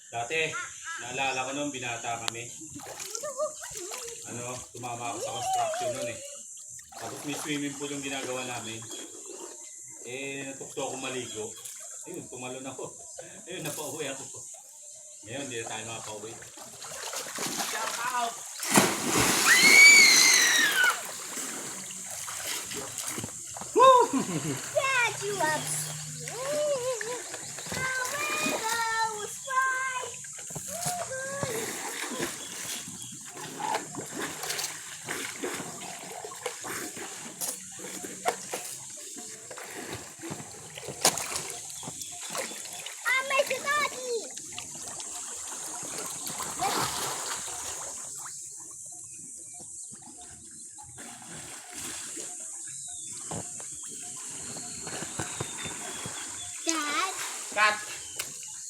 Dati, naalala ko nung binata kami. Tumama ako sa construction nun eh. Tapos may swimming pool yung ginagawa namin. Natukto ako maligo. Ayun, tumalon ako. Ayun, napauwi ako. Ngayon, hindi na tayo makapauwi. Shout out! Dad, you upset. May sitar!